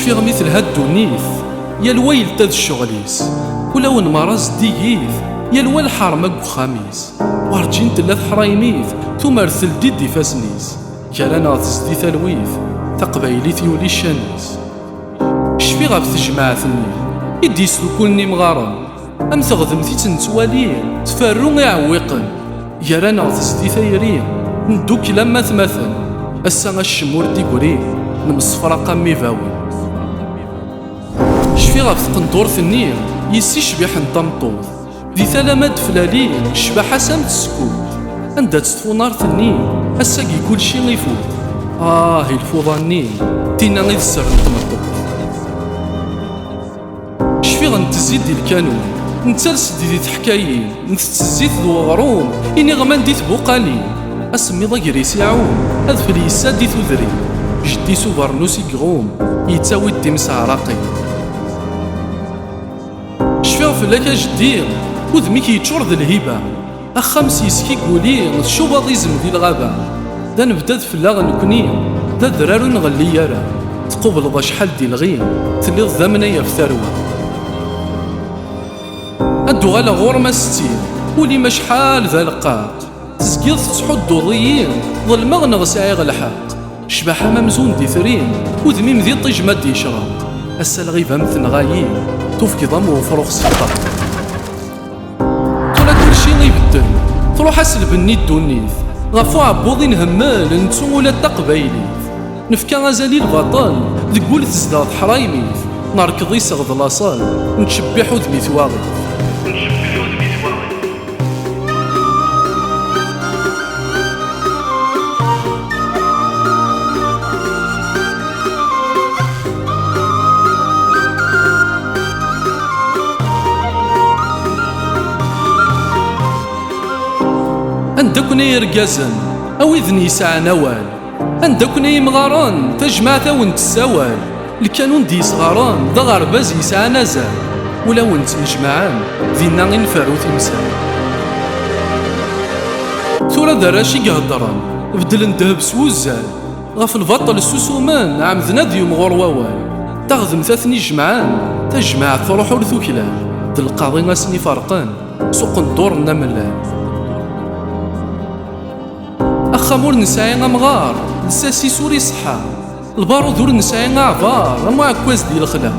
شفيغ مثل هاد الدونيث يا الويل تاد الشغليس ولو مرز دييث يا الويل حرمك وخميس وارجين تلات حرايميث ثم ارسل دي فاسنيس كالانا تزدي ثلويث تقبايليث يولي الشانيس شفيغ بتجماعة النيل يديس كلني مغارم أم تغذمتي تنتوالين تفارو يعويقن يا رانا تزدي ثيرين ندوك لما تمثل السا الشمور ديكورين نمصفرقا ميفاوي شفيغ بتقندور النيل يسي شبيح نطمطوط ذي ثلامات فلالين شباحة سامت السكوت عندها تطفو نار النيل الساقي كل شي غيفوت هي الفوضى النيل تينا غير السر نطمطوط شفيغ نتزيد دي الكانون نتسلس دي تحكايين نتزيد ذو غروم إني غمان ديت بوقالين أسمي ضاقريس يعوم أذفل يساد دي ثذري جدي سوبرنوس يقغوم يتساوي الدمس عراقي شفيغ فلاك جدير وذميك يتشور ذا الهبة أخمس يسكي قولين شوبا ضيزم ذي الغابة دا نبدا فلاغ نكونين دا ذرارو نغلي يارا تقوبل ضا شحال دي الغين تلي ضامنايا في ثروة أدو غالا غورما ستين ولي ما شحال ذا لقاق تزكيض تحدو ضيين ظلمغ نغسعيغ الحق شباحة ممزون دي ثرين وذميم ذي طيج ما دي شراب أسا الغيبة مثل غايين توفكي ضم وفروخ سفطة طولا كل شي غيبدل تروح أسلب النيد دونيث غفو عبوضي نهمال نتسو ولا تقبايليث نفكا غزالي البطل ذقول تزداد حرايميث نركض يسغض لاصال نتشبحو ذمي ثواغي عندكني يرقازن أو إذن يسعى نوال عندكني مغاران تجمع ونت السوال الكانون دي صغاران ذا غرباز يسعى نزال ولا ونت مجمعان ذينا غنفارو تمثال ثورة دراشي قهدران بدل ندهب سوزال غف البطل السوسومان عمذنا ذيوم غور ووال تغذم ثاثني جمعان تجمع تروح ورثوكلال ذي القاضي غاسني فرقان سوق الدور نملال خمور نسايا مغار نساسي سوري صحا البارود ور نسايا عفار أما عكواز ديال الخلا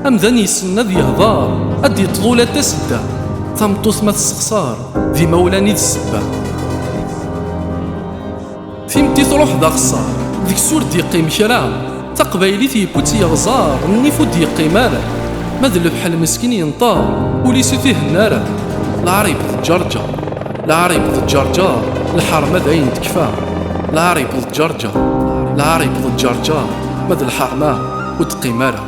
أمذان يسنى ذي هضار أدي طلولة تسدى ثمطوث ما تسخسار ذي مولاني ذي السبا ثيمتي تروح ذا خسار ذيك سور دي قيم كرا تقبايلي ثي بوتي غزار النيفو دي قيمارا ماذا بحال مسكين ينطار وليسي فيه النارا العريب تجرجر العريب تجرجر الحرمة داين تكفى العريب تجرجر العريب تجرجر ماذا الحرمة وتقيمارا